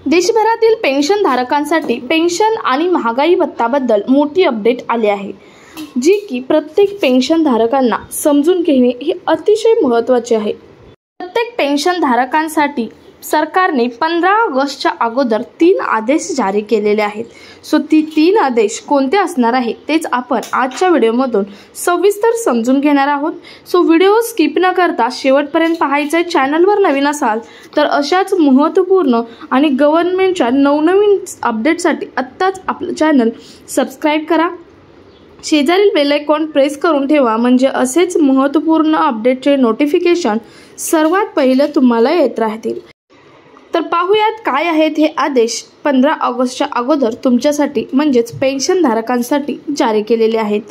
देशभरातील पेन्शनधारकांसाठी पेन्शन आणि महागाई भत्त्याबद्दल मोठी अपडेट आली आहे, जी की प्रत्येक पेन्शनधारकांना समजून घेणे हे अतिशय महत्त्वाचे आहे। प्रत्येक पेन्शनधारकांसाठी सरकारने 15 ऑगस्टच्या अगोदर 3 आदेश जारी केलेले आहेत। सो ती 3 आदेश कोणते असणार आहे तेच आपण आजच्या व्हिडिओमधून सविस्तर समजून घेणार आहोत। सो व्हिडिओ स्किप न करता शेवटपर्यंत पाहायचा आहे। चॅनलवर नवीन असाल तर अशाच महत्त्वपूर्ण आणि गव्हर्नमेंटच्या नवनवीन अपडेटसाठी आत्ताच आपलं चॅनल सबस्क्राइब करा। शेजारील बेल आयकॉन प्रेस करून ठेवा, म्हणजे असेच महत्त्वपूर्ण अपडेटचे नोटिफिकेशन सर्वात पहिले तुम्हाला येत राहतील। तर पाहूयात काय आहेत हे आदेश 15 ऑगस्टच्या अगोदर तुमच्यासाठी म्हणजेच पेन्शनधारकांसाठी जारी केलेले आहेत।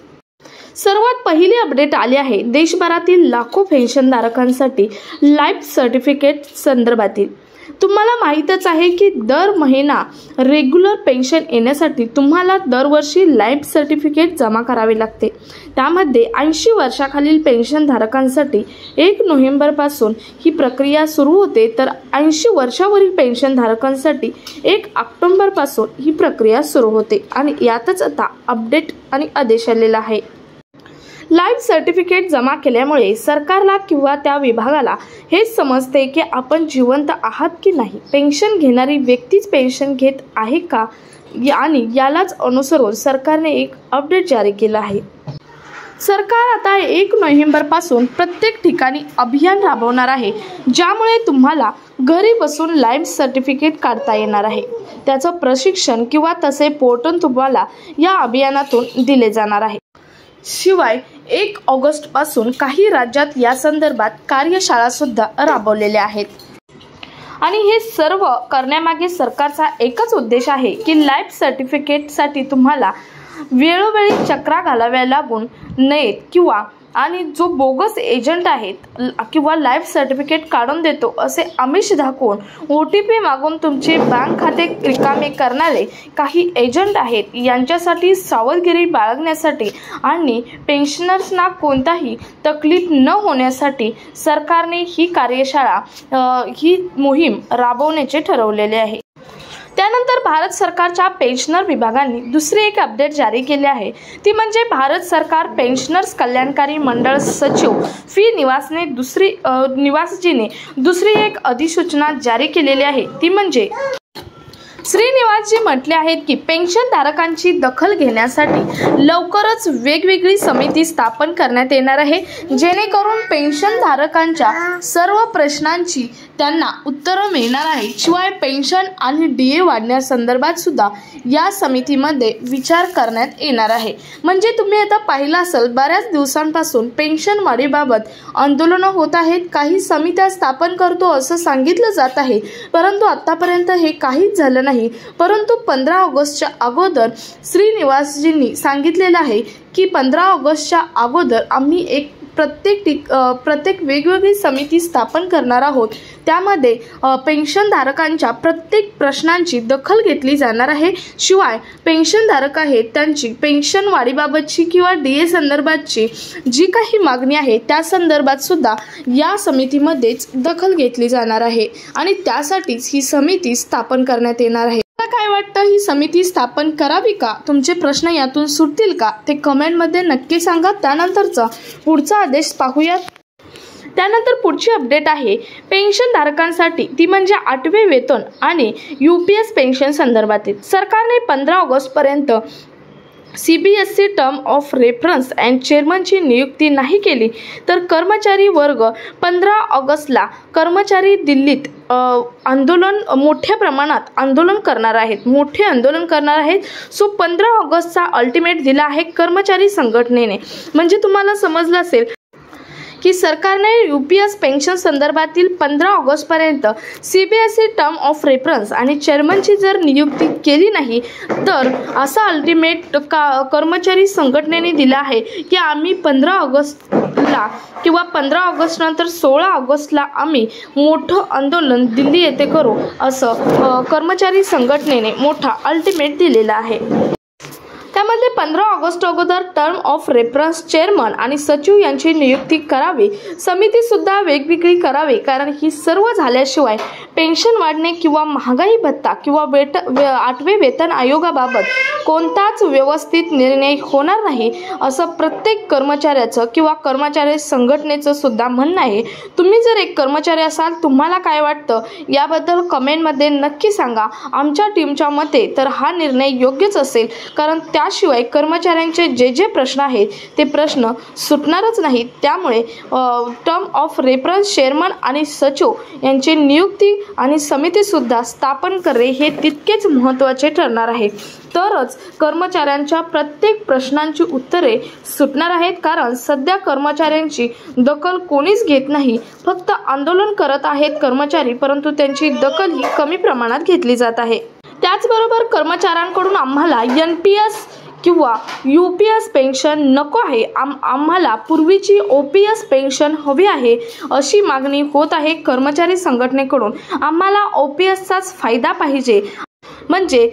सर्वात पहिली अपडेट आली आहे देशभरातील लाखो पेन्शनधारकांसाठी लाईफ सर्टिफिकेट संदर्भातील। तुम्हाला माहीतच आहे की दर महिना रेग्युलर पेन्शन येण्यासाठी तुम्हाला दरवर्षी लाईफ सर्टिफिकेट जमा करावे लागते। त्यामध्ये 80 वर्षाखालील पेन्शनधारकांसाठी 1 नोव्हेंबरपासून ही प्रक्रिया सुरू होते, तर 80 वर्षावरील पेन्शनधारकांसाठी 1 ऑक्टोबरपासून ही प्रक्रिया सुरू होते। आणि यातच आता अपडेट आणि आदेश आलेला आहे। लाईफ सर्टिफिकेट जमा केल्यामुळे सरकारला किंवा त्या विभागाला हेच समजते की आपण जिवंत आहात की नाही, पेन्शन घेणारी व्यक्तीच पेन्शन घेत आहे का, आणि यालाच अनुसरून सरकारने एक अपडेट जारी केला आहे। सरकार आता 1 नोव्हेंबरपासून प्रत्येक ठिकाणी अभियान राबवणार आहे, ज्यामुळे तुम्हाला घरी बसून लाईफ सर्टिफिकेट काढता येणार आहे। त्याचं प्रशिक्षण किंवा तसे पोर्टल तुम्हाला या अभियानातून दिले जाणार आहे। शिवाय 1 ऑगस्टपासून काही राज्यात या संदर्भात कार्यशाळा सुद्धा राबवलेल्या आहेत। आणि हे सर्व करण्यामागे सरकारचा एकच उद्देश आहे की लाईफ सर्टिफिकेटसाठी तुम्हाला वेळोवेळी चक्रा घालाव्या लागून नयेत, आणि जो बोगस एजंट आहेत किंवा लाईफ सर्टिफिकेट काढून देतो असे आमिष दाखवून OTP मागून तुमचे बँक खाते रिकामे करणारे काही एजंट आहेत, यांच्यासाठी सावधगिरी बाळगण्यासाठी आणि पेन्शनर्सना कोणताही तकलीफ न होण्यासाठी सरकारने ही कार्यशाळा ही मोहीम राबवण्याचे ठरवलेले आहे। त्यानंतर भारत सरकारच्या पेन्शनर विभागाने दुसरी एक अपडेट जारी केली आहे, ती म्हणजे भारत सरकार पेन्शनर्स कल्याणकारी मंडळ सचिव निवासजीने दुसरी एक अधिसूचना जारी केलेली आहे। ती म्हणजे श्रीनिवासजी म्हटले आहेत की पेन्शनधारकांची दखल घेण्यासाठी लवकरच वेगवेगळी समिती स्थापन करण्यात येणार आहे, जेणेकरून पेन्शनधारकांच्या सर्व प्रश्नांची त्यांना उत्तरं मिळणार आहेत। शिवाय पेन्शन आणि DA वाढण्यासंदर्भात सुद्धा या समितीमध्ये विचार करण्यात येणार आहे। म्हणजे तुम्ही आता पाहिलं असेल बऱ्याच दिवसांपासून पेन्शन वाढीबाबत आंदोलनं होत आहेत, काही समित्या स्थापन करतो असं सांगितलं जात आहे, परंतु आतापर्यंत हे काहीच झालं नाही। परंतु 15 ऑगस्टच्या अगोदर श्रीनिवासजींनी सांगितलेलं आहे की 15 ऑगस्टच्या अगोदर आम्ही एक प्रत्येक वेगवेगळी समिती स्थापन करणार आहोत। त्यामध्ये पेन्शनधारकांच्या प्रत्येक प्रश्नांची दखल घेतली जाणार आहे। शिवाय पेन्शनधारक आहेत त्यांची पेन्शन वाढीबाबतची किंवा DA संदर्भातची जी काही मागणी आहे त्या संदर्भात सुद्धा या समितीमध्येच दखल घेतली जाणार आहे, आणि त्यासाठीच ही समिती स्थापन करण्यात येणार आहे। काय वाटतं, ही समिती स्थापन करावी का? तुमचे प्रश्न यातून सुटतील का? ते कमेंटमध्ये नक्की सांगा। त्यानंतरचा पुढचा आदेश पाहूयात। त्यानंतर पुढची अपडेट आहे पेन्शनधारकांसाठी, ती म्हणजे 8वे वेतन आणि UPS पेन्शन संदर्भातील। सरकारने 15 ऑगस्टपर्यंत CBSE term of reference and चेअरमनची नियुक्ती नाही केली तर कर्मचारी वर्ग 15 ऑगस्टला कर्मचारी दिल्लीत मोठ्या प्रमाणात आंदोलन करणार आहेत। सो 15 ऑगस्टचा अल्टिमेट दिला आहे कर्मचारी संघटनेने। म्हणजे तुम्हाला समजलं असेल की सरकारने UPS पेन्शन संदर्भातील 15 ऑगस्टपर्यंत CBSE टर्म ऑफ रेफरन्स आणि चेअरमनची जर नियुक्ती केली नाही तर असा अल्टिमेट कर्मचारी संघटनेने दिला आहे की आम्ही 15 ऑगस्टला किंवा 15 ऑगस्ट नंतर 16 ऑगस्टला आम्ही मोठं आंदोलन दिल्ली येथे करू, असं कर्मचारी संघटनेने मोठा अल्टिमेट दिलेला आहे। त्यामध्ये 15 ऑगस्ट अगोदर टर्म ऑफ रेफरन्स चेअरमन आणि सचिव यांची नियुक्ती करावी, समिती सुद्धा वेगवेगळी करावी, कारण ही सर्व झाल्याशिवाय पेन्शन वाढणे किंवा महागाई भत्ता किंवा 8वे वेतन आयोगाबाबत कोणताच व्यवस्थित निर्णय होणार नाही, असं प्रत्येक कर्मचाऱ्याचं किंवा कर्मचारी संघटनेचं सुद्धा म्हणणं आहे। तुम्ही जर एक कर्मचारी असाल, तुम्हाला काय वाटतं याबद्दल कमेंटमध्ये नक्की सांगा। आमच्या टीमच्या मते तर हा निर्णय योग्यच असेल, कारण त्याशिवाय कर्मचाऱ्यांचे जे प्रश्न आहेत ते प्रश्न सुटणारच नाहीत। त्यामुळे टर्म ऑफ रेफरन्स चेअरमन आणि सचिव यांची नियुक्ती आणि समिती सुद्धा स्थापन करणे हे तितकेच महत्त्वाचे ठरणार आहे, तरच कर्मचाऱ्यांच्या प्रत्येक प्रश्नांची उत्तरे सुटणार आहेत। कारण सध्या कर्मचाऱ्यांची दखल कोणीच घेत नाही, फक्त आंदोलन करत आहेत कर्मचारी, परंतु त्यांची दखल ही कमी प्रमाणात घेतली जात आहे। त्याचबरोबर कर्मचाऱ्यांकडून आम्हाला NPS किंवा UPS पेन्शन नको आहे, आम्हाला पूर्वीची OPS पेन्शन हवी आहे, अशी मागणी होत आहे कर्मचारी संघटनेकडून। आम्हाला OPSचाच फायदा पाहिजे, म्हणजे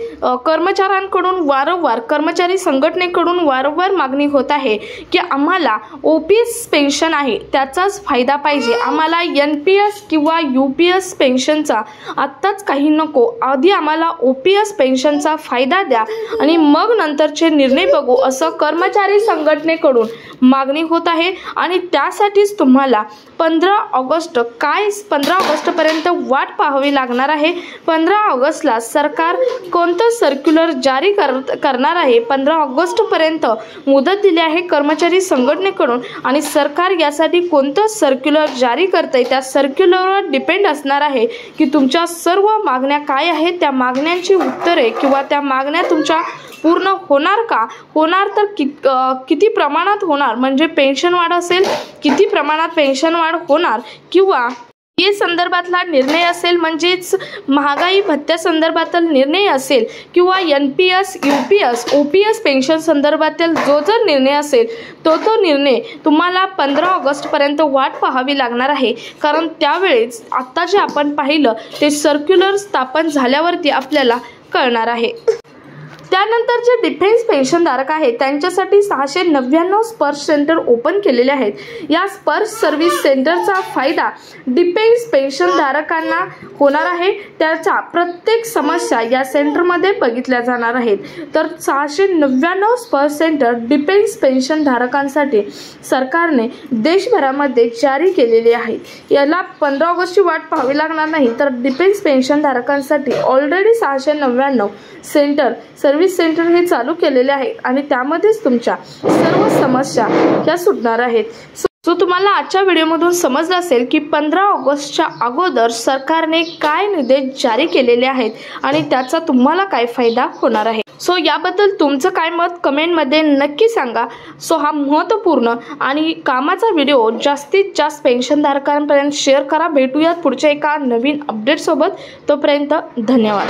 कर्मचाऱ्यांकडून वारंवार कर्मचारी संघटनेकडून वारंवार मागणी होत आहे की आम्हाला OPS पेन्शन आहे त्याचाच फायदा पाहिजे, आम्हाला NPS किंवा UPS पेन्शनचा आत्ताच काही नको, आधी आम्हाला OPS पेन्शनचा फायदा द्या आणि मग नंतरचे निर्णय बघू, असं कर्मचारी संघटनेकडून मागणी होत आहे। आणि त्यासाठीच तुम्हाला 15 ऑगस्टपर्यंत वाट पाहावी लागणार आहे। 15 ऑगस्टला सरकार कोणतं सर्क्युलर जारी करणार आहे, 15 ऑगस्टपर्यंत मुदत दिली आहे कर्मचारी संघटनेकडून, आणि सरकार यासाठी कोणतं सर्क्युलर जारी करते त्या सर्क्युलरवर डिपेंड असणार आहे की तुमच्या सर्व मागण्या काय आहेत, त्या मागण्यांची उत्तरे किंवा त्या मागण्या तुमच्या पूर्ण होणार का, होणार तर किती प्रमाणात होणार, म्हणजे पेन्शन वाढ असेल किती प्रमाणात पेन्शन वाढ होणार, किंवा या संदर्भातला निर्णय असेल म्हणजेच महागाई भत्त्या संदर्भातील निर्णय असेल, किंवा NPS UPS OPS पेन्शन संदर्भातील जो निर्णय असेल तो निर्णय तुम्हाला 15 ऑगस्टपर्यंत वाट पाहावी लागणार आहे, कारण त्यावेळेस आत्ता जे आपण पाहिलं ते सर्क्युलर स्थापन झाल्यावरती आपल्याला कळणार आहे। त्यानंतर जे डिफेन्स पेन्शनधारक आहेत त्यांच्यासाठी 699 स्पर्श सेंटर ओपन केलेले आहेत। या स्पर्श सर्व्हिस सेंटरचा फायदा डिफेन्स पेन्शनधारकांना होणार आहे, त्याचा प्रत्येक समस्या या सेंटरमध्ये बघितल्या जाणार आहेत। तर 699 स्पर्श सेंटर डिफेन्स पेन्शनधारकांसाठी सरकारने देशभरामध्ये जारी केलेले आहेत। याला 15 ऑगस्टची वाट पाहावी लागणार नाही, तर डिफेन्स पेन्शनधारकांसाठी ऑलरेडी 699 सर्व्हिस सेंटर हे चालू केलेले आहेत आणि त्यामध्येच तुमच्या सर्व समस्या ह्या सुटणार आहेत। सो तुम्हाला आजच्या व्हिडिओमधून समजलं असेल की 15 ऑगस्टच्या अगोदर सरकारने काय निर्देश जारी केलेले आहेत आणि त्याचा तुम्हाला काय फायदा होणार आहे। सो याबद्दल तुमचं काय मत कमेंटमध्ये नक्की सांगा। सो हा महत्त्वपूर्ण आणि कामाचा व्हिडिओ जास्तीत जास्त पेन्शनधारकांपर्यंत शेअर करा। भेटूयात पुढच्या एका नवीन अपडेट सोबत, तोपर्यंत धन्यवाद।